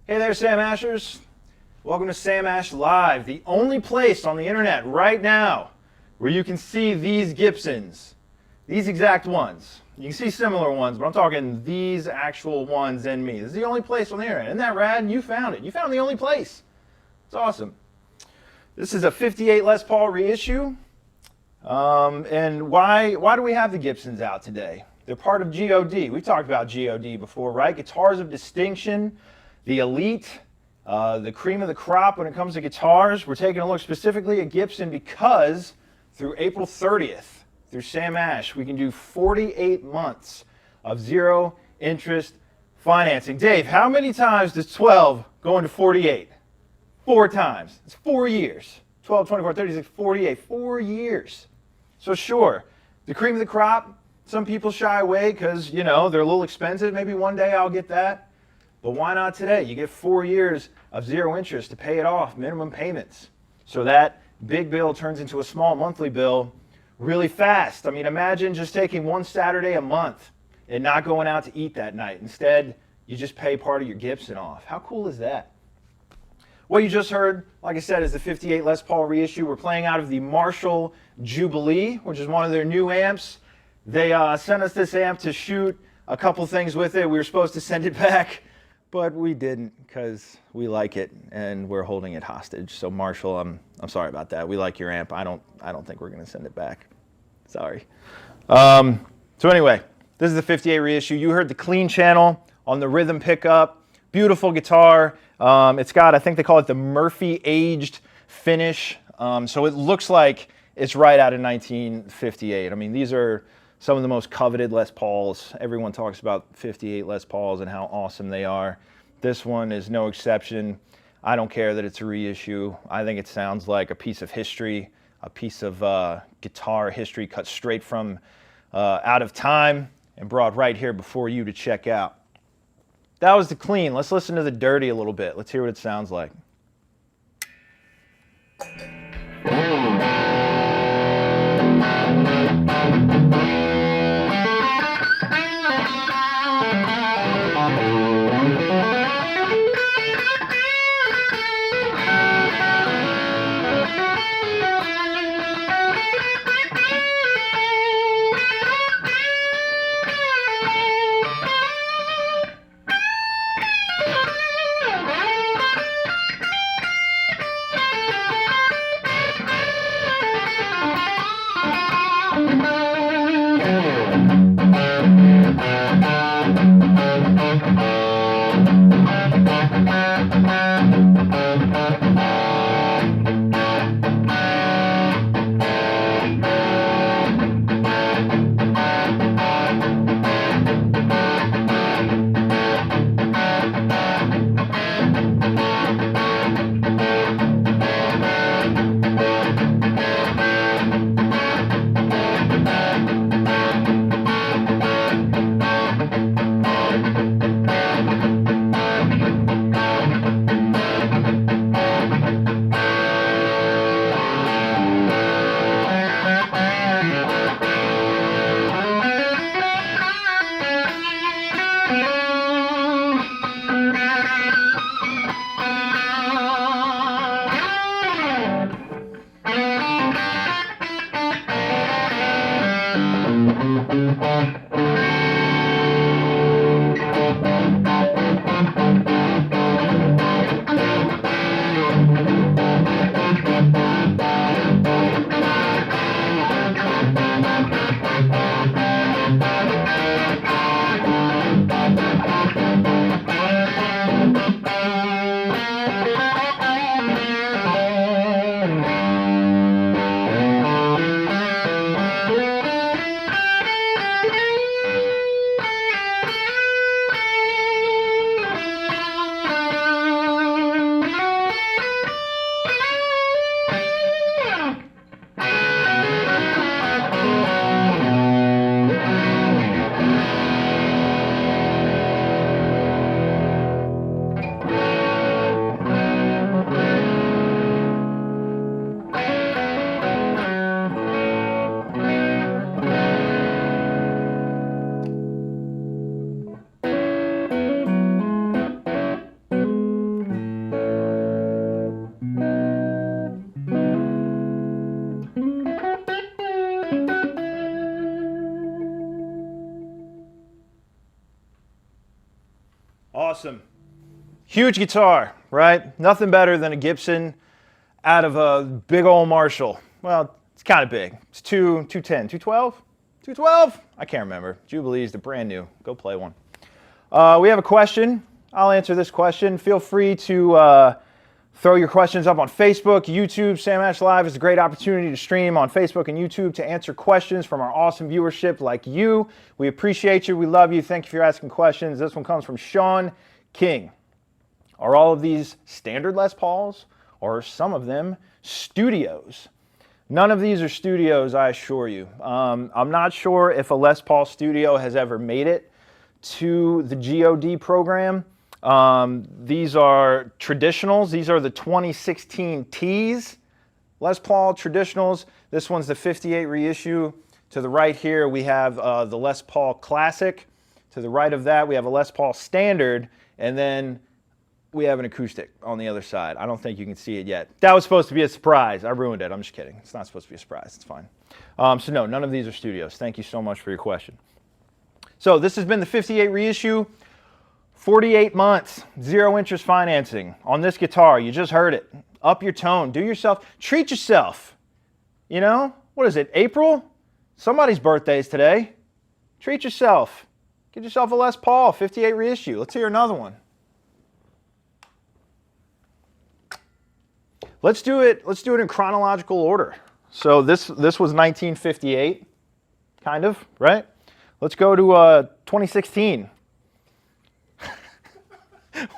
Hey there, Sam Ashers. Welcome to Sam Ash Live, the only place on the internet right now where you can see these Gibsons, these exact ones. You can see similar ones, but I'm talking these actual ones and me. This is the only place on the internet. Isn't that rad? You found it. You found the only place. It's awesome. This is a 58 Les Paul reissue. And why do we have the Gibsons out today? They're part of GOD. We talked about GOD before, right? Guitars of distinction, the elite, the cream of the crop when it comes to guitars. We're taking a look specifically at Gibson because through April 30th, through Sam Ash, we can do 48 months of zero interest financing. Dave, how many times does 12 go into 48? 4 times. It's 4 years. 12, 24, 36, 48. 4 years. So sure, the cream of the crop, some people shy away because, you know, they're a little expensive. Maybe one day I'll get that. But why not today? You get 4 years of zero interest to pay it off, minimum payments. So that big bill turns into a small monthly bill really fast. I mean, imagine just taking one Saturday a month and not going out to eat that night. Instead, you just pay part of your Gibson off. How cool is that? What you just heard, like I said, is the 58 Les Paul reissue. We're playing out of the Marshall Jubilee, which is one of their new amps. They sent us this amp to shoot a couple things with it. We were supposed to send it back, but we didn't because we like it and we're holding it hostage. So Marshall, I'm sorry about that. We like your amp. I don't think we're going to send it back. Sorry. So anyway, this is the 58 reissue. You heard the clean channel on the rhythm pickup. Beautiful guitar. It's got, I think they call it the Murphy aged finish. So it looks like it's right out of 1958. I mean, these are some of the most coveted Les Pauls. Everyone talks about 58 Les Pauls and how awesome they are. This one is no exception. I don't care that it's a reissue. I think it sounds like a piece of history, a piece of guitar history cut straight from out of time and brought right here before you to check out. That was the clean. Let's listen to the dirty a little bit. Let's hear what it sounds like. Awesome. Huge guitar, right? Nothing better than a Gibson out of a big old Marshall. Well, it's kind of big. It's 210, 212? 212? I can't remember. Jubilees, they're brand new. Go play one. We have a question. I'll answer this question. Feel free to throw your questions up on Facebook, YouTube. Sam Ash Live is a great opportunity to stream on Facebook and YouTube to answer questions from our awesome viewership like you. We appreciate you. We love you. Thank you for asking questions. This one comes from Sean King. Are all of these standard Les Pauls, or are some of them studios? None of these are studios, I assure you. I'm not sure if a Les Paul studio has ever made it to the GOD program. These are traditionals. These are the 2016 Ts. Les Paul traditionals. This one's the 58 reissue. To the right here, we have the Les Paul Classic. To the right of that, we have a Les Paul Standard. And then we have an acoustic on the other side. I don't think you can see it yet. That was supposed to be a surprise. I ruined it. I'm just kidding. It's not supposed to be a surprise. It's fine. So no, none of these are studios. Thank you so much for your question. So this has been the 58 reissue. 48 months, zero interest financing on this guitar. You just heard it. Up your tone. Do yourself. Treat yourself. You know, what is it, April? Somebody's birthday is today. Treat yourself. Get yourself a Les Paul 58 reissue. Let's hear another one. Let's do it in chronological order. So this was 1958, kind of, right? Let's go to 2016.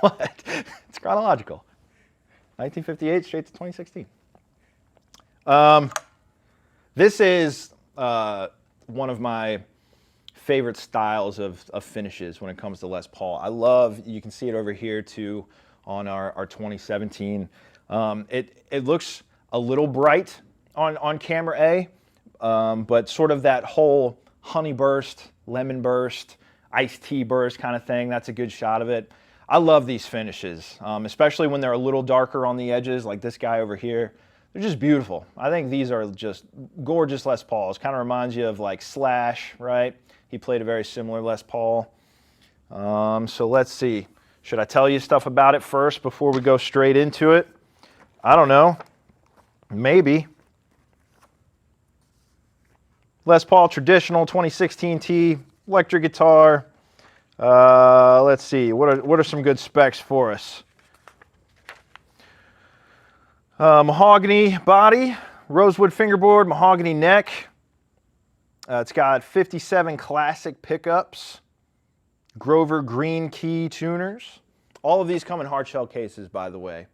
What? It's chronological. 1958 straight to 2016. This is one of my favorite styles of finishes when it comes to Les Paul. I love, you can see it over here too on our 2017. It looks a little bright on camera A, but sort of that whole honey burst, lemon burst, iced tea burst kind of thing, that's a good shot of it. I love these finishes, especially when they're a little darker on the edges, like this guy over here. They're just beautiful. I think these are just gorgeous Les Pauls. Kind of reminds you of like Slash, right? He played a very similar Les Paul. So let's see. Should I tell you stuff about it first before we go straight into it? I don't know. Maybe. Les Paul Traditional 2016 T, electric guitar. Let's see. What are some good specs for us? Mahogany body, rosewood fingerboard, mahogany neck. It's got 57 classic pickups, Grover green key tuners. All of these come in hard shell cases, by the way.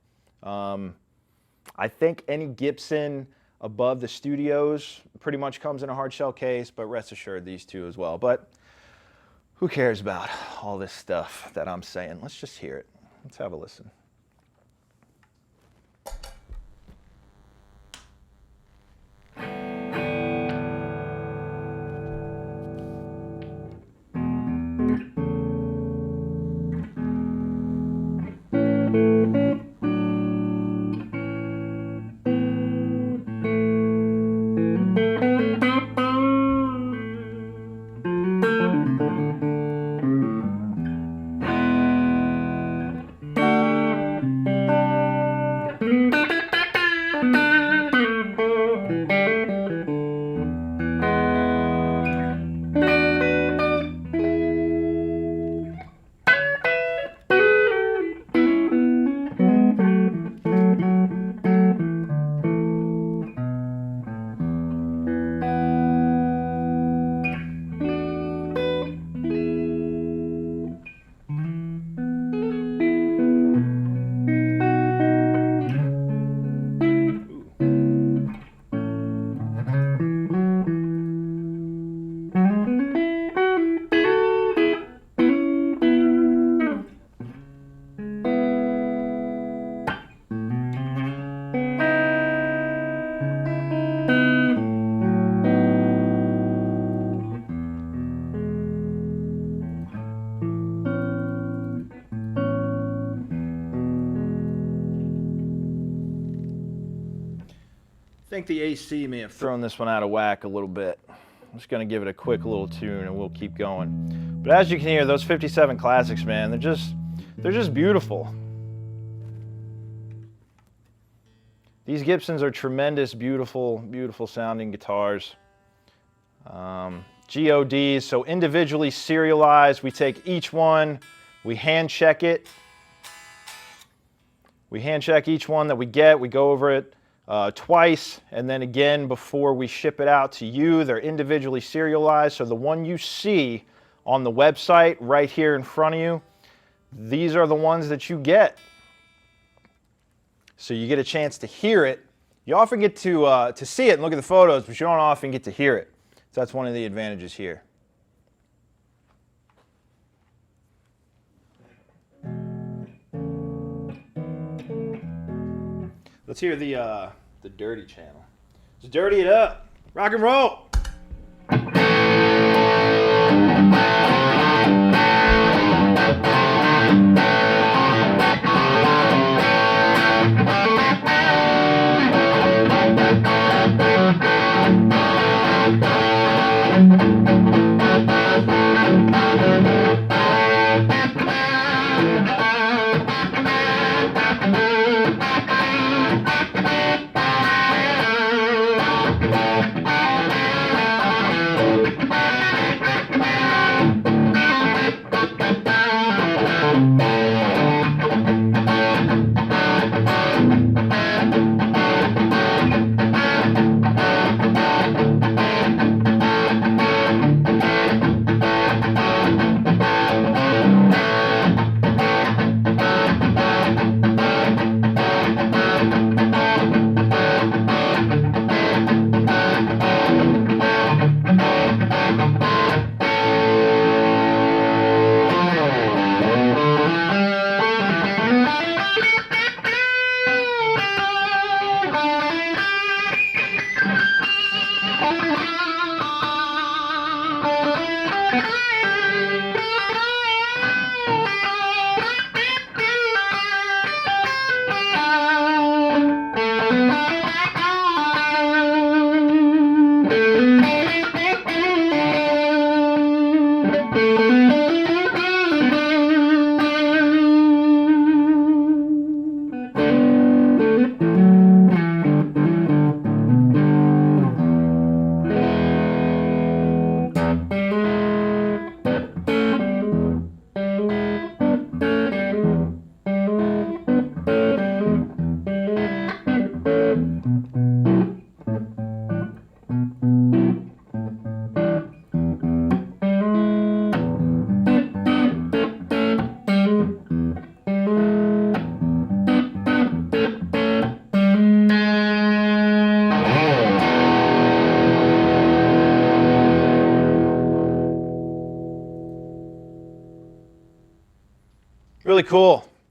I think any Gibson above the studios pretty much comes in a hard shell case, but rest assured these two as well. But who cares about all this stuff that I'm saying? Let's just hear it. Let's have a listen. I think the AC may have thrown this one out of whack a little bit. I'm just going to give it a quick little tune and we'll keep going. But as you can hear, those 57 classics, man, they're just They're just beautiful. These Gibsons are tremendous, beautiful, beautiful sounding guitars. GODs, so individually serialized. We take each one, we hand check it. We hand check each one that we get. We go over it twice, and then again before we ship it out to you. They're individually serialized, so the one you see on the website right here in front of you, these are the ones that you get. So you get a chance to hear it. You often get to see it and look at the photos, but you don't often get to hear it. So that's one of the advantages here. Let's hear the dirty channel. Let's dirty it up. Rock and roll.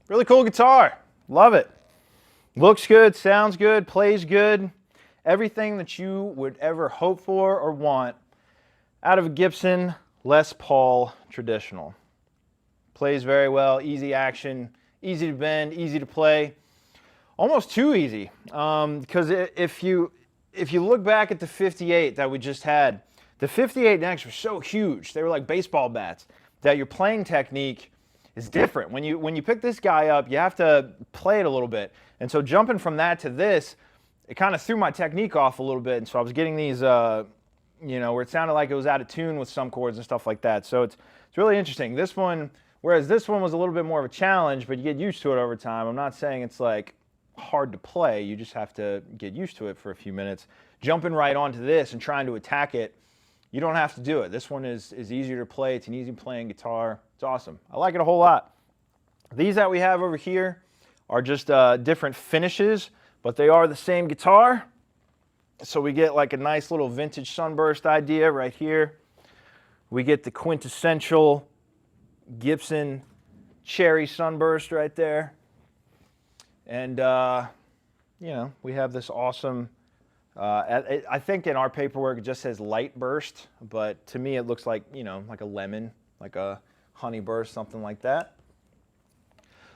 Really cool guitar. Love it. Looks good, sounds good, plays good. Everything that you would ever hope for or want out of a Gibson Les Paul traditional. Plays very well, easy action, easy to bend, easy to play. Almost too easy, because if you look back at the 58 that we just had, the 58 necks were so huge. They were like baseball bats, that your playing technique is different. When you pick this guy up, you have to play it a little bit. And so jumping from that to this, it kind of threw my technique off a little bit. And so I was getting these, where it sounded like it was out of tune with some chords and stuff like that. So it's really interesting. This one, whereas this one was a little bit more of a challenge, but you get used to it over time. I'm not saying it's like hard to play. You just have to get used to it for a few minutes. Jumping right onto this and trying to attack it, you don't have to do it. This one is easier to play. It's an easy playing guitar. It's awesome. I like it a whole lot. These that we have over here are just different finishes, but they are the same guitar. So we get like a nice little vintage Sunburst idea right here. We get the quintessential Gibson Cherry Sunburst right there. And, we have this awesome, I think in our paperwork it just says light burst, but to me it looks like, like a lemon, like a honey burst, something like that.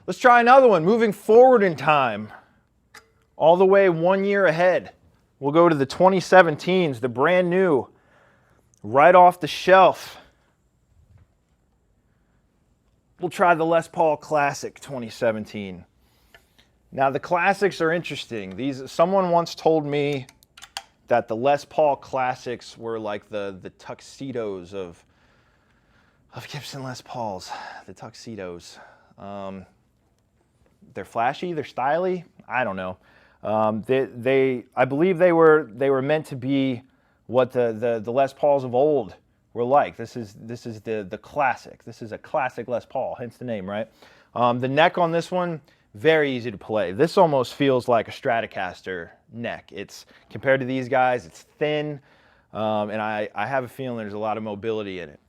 Let's try another one, moving forward in time, all the way 1 year ahead. We'll go to the 2017s, the brand new, right off the shelf. we'll try the Les Paul Classic 2017. Now the classics are interesting. Someone once told me that the Les Paul Classics were like the tuxedos of Gibson Les Pauls. The tuxedos. They're flashy, they're stylish. I don't know. I believe they were meant to be what the Les Pauls of old were like. This is the classic. This is a classic Les Paul, hence the name, right? The neck on this one, very easy to play. This almost feels like a Stratocaster neck. It's compared to these guys, it's thin, and I have a feeling there's a lot of mobility in it.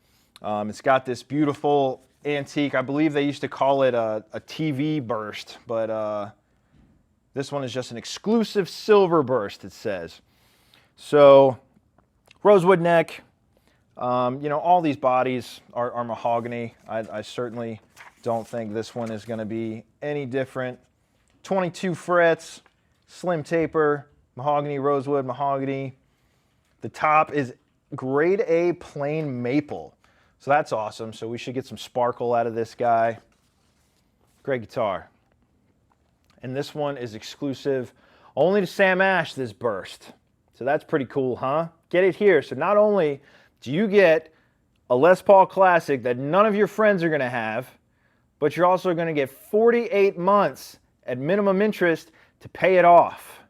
It's got this beautiful antique. I believe they used to call it a TV burst, but this one is just an exclusive Silverburst, it says. So, rosewood neck. You know, all these bodies are mahogany. I certainly don't think this one is going to be any different. 22 frets, slim taper, mahogany, rosewood, mahogany. The top is grade A plain maple. So that's awesome. So we should get some sparkle out of this guy. Great guitar. And this one is exclusive only to Sam Ash, this burst. So that's pretty cool, huh? Get it here. So not only do you get a Les Paul Classic that none of your friends are going to have, but you're also going to get 48 months at minimum interest to pay it off.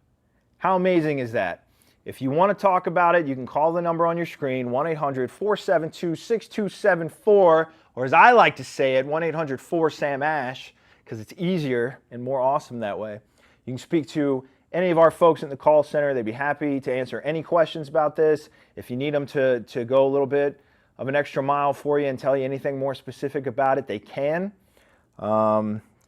How amazing is that? If you want to talk about it, you can call the number on your screen, 1-800-472-6274, or as I like to say it, 1-800-4SAM-ASH, because it's easier and more awesome that way. You can speak to any of our folks in the call center. They'd be happy to answer any questions about this. If you need them to go a little bit of an extra mile for you and tell you anything more specific about it, they can.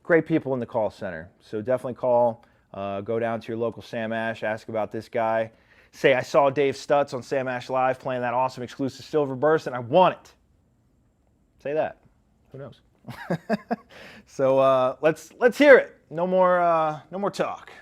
Great people in the call center. So definitely call, go down to your local Sam Ash, ask about this guy. Say, I saw Dave Stutts on Sam Ash Live playing that awesome exclusive Silverburst and I want it. Say that. Who knows? So let's hear it. No more talk.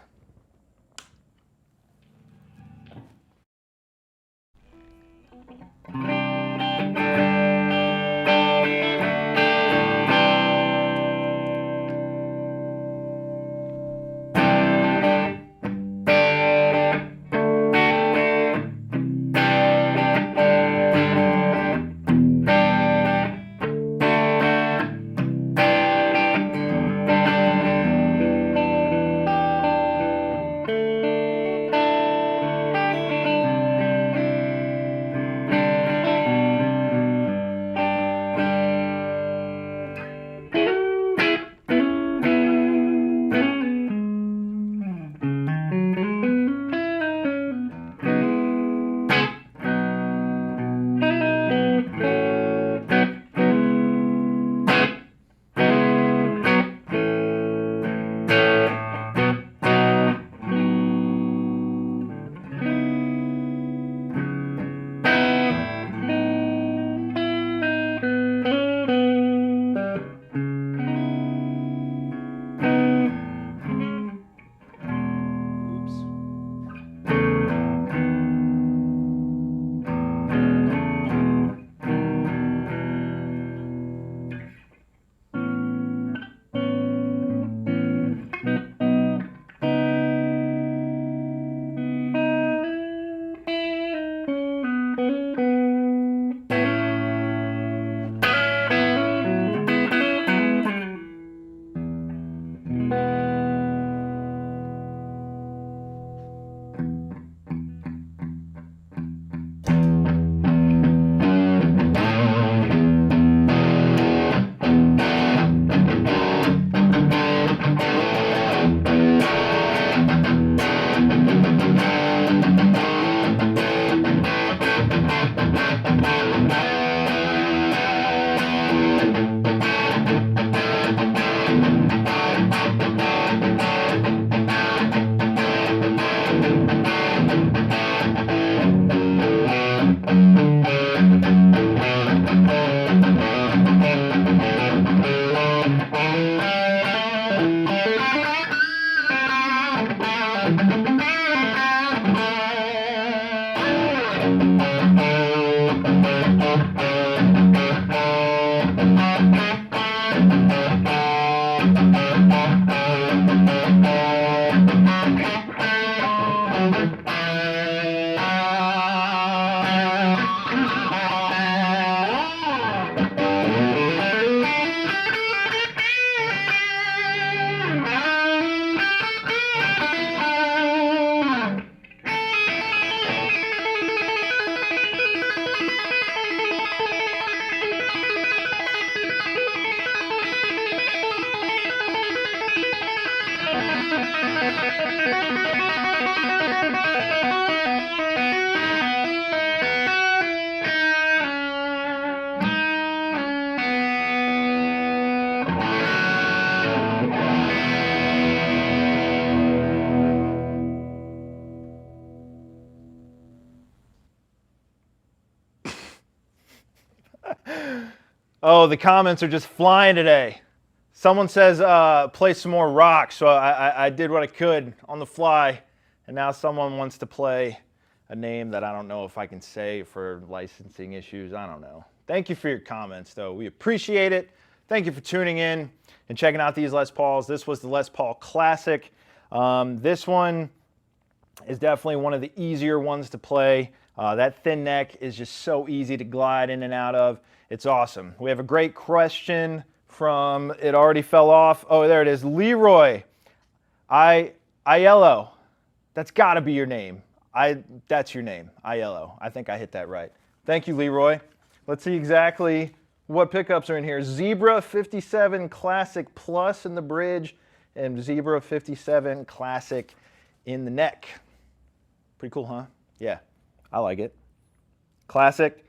Oh, the comments are just flying today. Someone says play some more rock, so I did what I could on the fly, and now someone wants to play a name that I don't know if I can say for licensing issues. I don't know. Thank you for your comments, though. We appreciate it. Thank you for tuning in and checking out these Les Pauls. This was the Les Paul Classic. This one is definitely one of the easier ones to play. That thin neck is just so easy to glide in and out of. It's awesome. We have a great question from, it already fell off. Oh, there it is. Leroy Aiello. That's got to be your name. That's your name, Aiello. I think I hit that right. Thank you, Leroy. Let's see exactly what pickups are in here. Zebra 57 Classic Plus in the bridge and Zebra 57 Classic in the neck. Pretty cool, huh? Yeah, I like it. Classic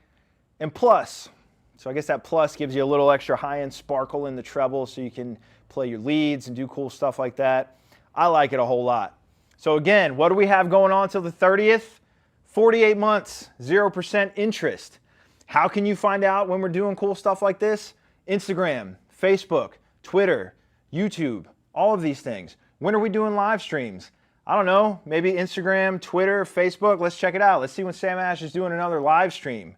and Plus. So I guess that Plus gives you a little extra high-end sparkle in the treble so you can play your leads and do cool stuff like that. I like it a whole lot. So again, what do we have going on till the 30th? 48 months, 0% interest. How can you find out when we're doing cool stuff like this? Instagram, Facebook, Twitter, YouTube, all of these things. When are we doing live streams? I don't know, maybe Instagram, Twitter, Facebook. Let's check it out. Let's see when Sam Ash is doing another live stream.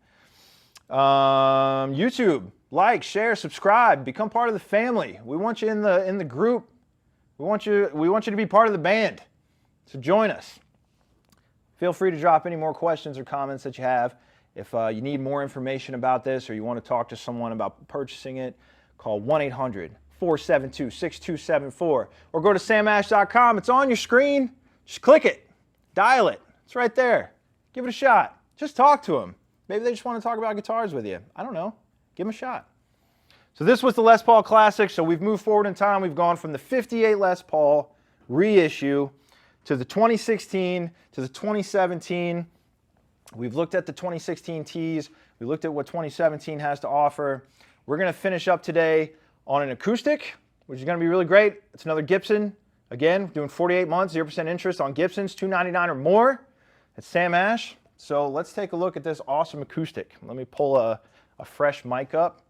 YouTube, like, share, subscribe, become part of the family. We want you in the group. We want you to be part of the band. So join us. Feel free to drop any more questions or comments that you have. If you need more information about this or you want to talk to someone about purchasing it, call 1-800-472-6274 or go to samash.com. It's on your screen. Just click it. Dial it. It's right there. Give it a shot. Just talk to them. Maybe they just want to talk about guitars with you. I don't know. Give them a shot. So this was the Les Paul Classic. So we've moved forward in time. We've gone from the 58 Les Paul reissue to the 2016 to the 2017. We've looked at the 2016 Ts. We looked at what 2017 has to offer. We're going to finish up today on an acoustic, which is going to be really great. It's another Gibson. Again, doing 48 months, 0% interest on Gibsons, $299 or more. It's Sam Ash. So let's take a look at this awesome acoustic. Let me pull a fresh mic up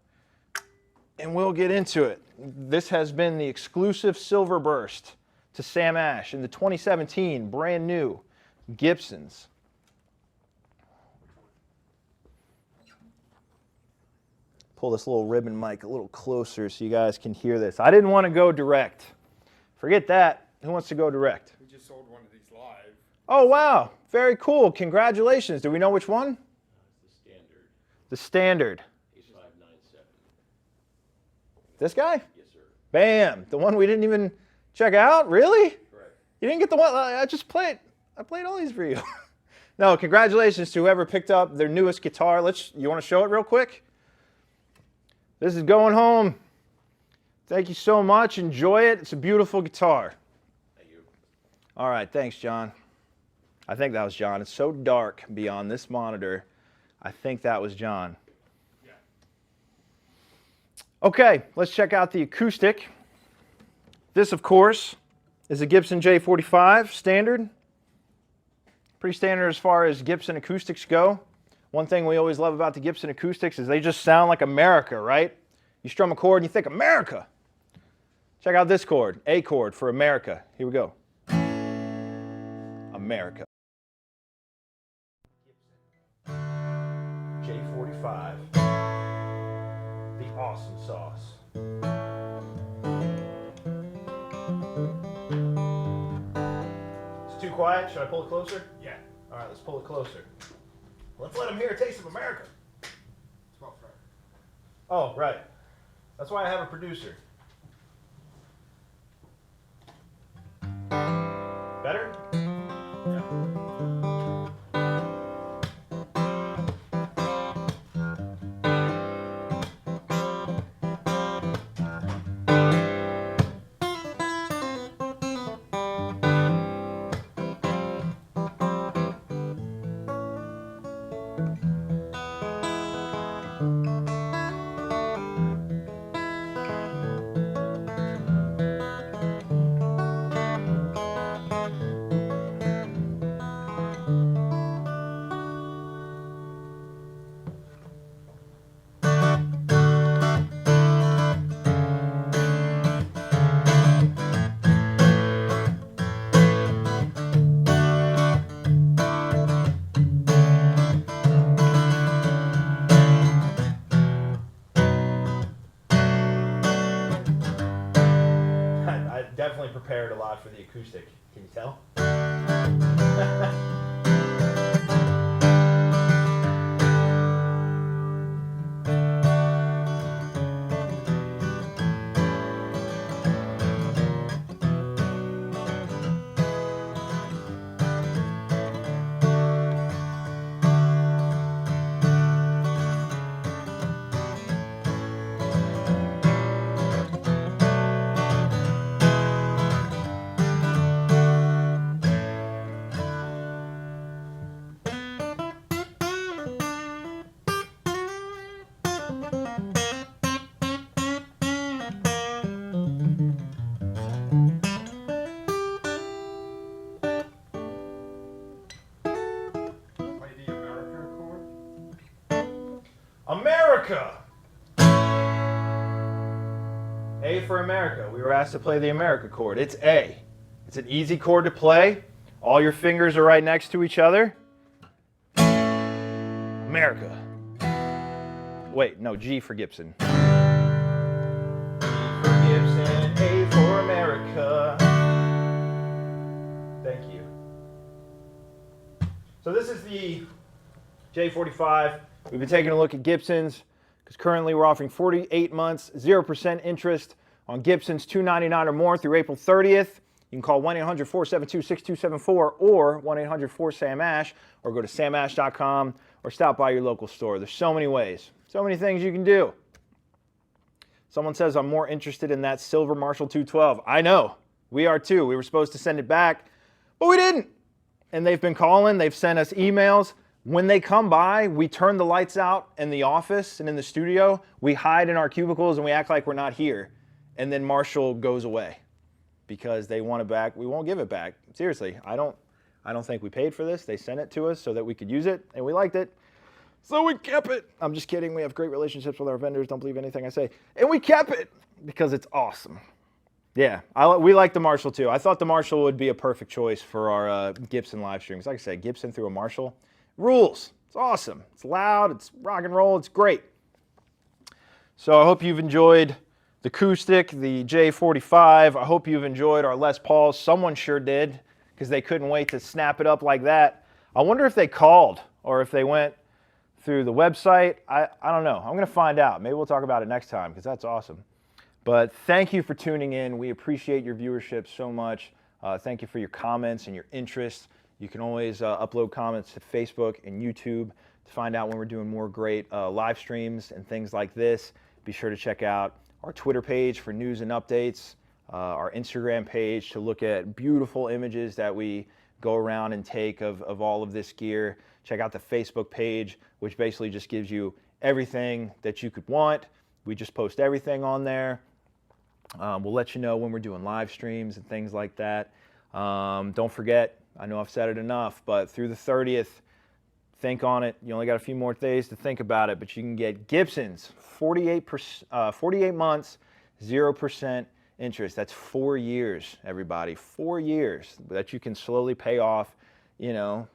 and we'll get into it. This has been the exclusive Silverburst to Sam Ash in the 2017 brand new Gibsons. Pull this little ribbon mic a little closer so you guys can hear this. I didn't want to go direct. Forget that. Who wants to go direct? We just sold one of these live. Oh, wow. Very cool. Congratulations. Do we know which one? The standard. The standard. 8597. This guy? Yes, sir. Bam. The one we didn't even check out? Really? Correct. You didn't get the one? I just played. I played all these for you. No, congratulations to whoever picked up their newest guitar. You want to show it real quick? This is going home. Thank you so much. Enjoy it. It's a beautiful guitar. Thank you. All right. Thanks, John. I think that was John. It's so dark beyond this monitor. I think that was John. Yeah. Okay, let's check out the acoustic. This, of course, is a Gibson J45 standard. Pretty standard as far as Gibson acoustics go. One thing we always love about the Gibson acoustics is they just sound like America, right? You strum a chord and you think, America. Check out this chord, A chord for America. Here we go. America. J45. The awesome sauce. It's too quiet. Should I pull it closer? Yeah. All right, let's pull it closer. Let's let them hear a taste of America. It's about right. Oh, right. That's why I have a producer. Better? definitely prepared a lot for the acoustic. Can you tell? Play the America chord. America! A for America. We were asked to play the America chord. It's A. It's an easy chord to play. All your fingers are right next to each other. America. Wait, no, G for Gibson. G for Gibson, A for America. Thank you. So this is the J45. We've been taking a look at Gibsons because currently we're offering 48 months, 0% interest on Gibsons, $299 or more through April 30th. You can call 1-800-472-6274 or 1-800-4SAM-ASH or go to samash.com or stop by your local store. There's so many ways, so many things you can do. Someone says I'm more interested in that silver Marshall 212. I know, we are too. We were supposed to send it back, but we didn't. And they've been calling, they've sent us emails. When they come by, we turn the lights out in the office and in the studio. We hide in our cubicles and we act like we're not here. And then Marshall goes away because they want it back. We won't give it back. Seriously, I don't think we paid for this. They sent it to us so that we could use it and we liked it. So we kept it. I'm just kidding. We have great relationships with our vendors. Don't believe anything I say. And we kept it because it's awesome. Yeah, we like the Marshall too. I thought the Marshall would be a perfect choice for our Gibson live streams. Like I said, Gibson through a Marshall. Rules. It's awesome. It's loud. It's rock and roll. It's great. So I hope you've enjoyed the acoustic, the J45. I hope you've enjoyed our Les Pauls. Someone sure did because they couldn't wait to snap it up like that. I wonder if they called or if they went through the website. I don't know. I'm going to find out. Maybe we'll talk about it next time because that's awesome. But thank you for tuning in. We appreciate your viewership so much. Thank you for your comments and your interest. You can always upload comments to Facebook and YouTube to find out when we're doing more great live streams and things like this. Be sure to check out our Twitter page for news and updates, our Instagram page to look at beautiful images that we go around and take of all of this gear. Check out the Facebook page, which basically just gives you everything that you could want. We just post everything on there. We'll let you know when we're doing live streams and things like that. Don't forget, I know I've said it enough, but through the 30th, think on it. You only got a few more days to think about it, but you can get Gibsons, 48 months, 0% interest. That's 4 years, everybody. 4 years that you can slowly pay off. You know,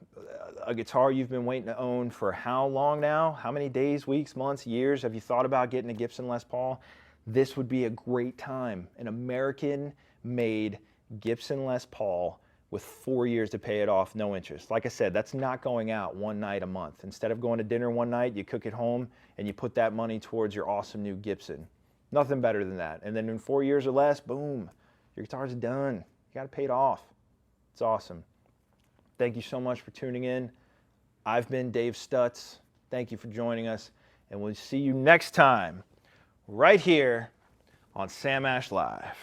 a guitar you've been waiting to own for how long now? How many days, weeks, months, years? Have you thought about getting a Gibson Les Paul? This would be a great time. An American-made Gibson Les Paul with 4 years to pay it off, no interest. Like I said, that's not going out one night a month. Instead of going to dinner one night, you cook at home and you put that money towards your awesome new Gibson. Nothing better than that. And then in 4 years or less, boom, your guitar's done. You got to pay it off. It's awesome. Thank you so much for tuning in. I've been Dave Stutts. Thank you for joining us, and we'll see you next time right here on Sam Ash Live.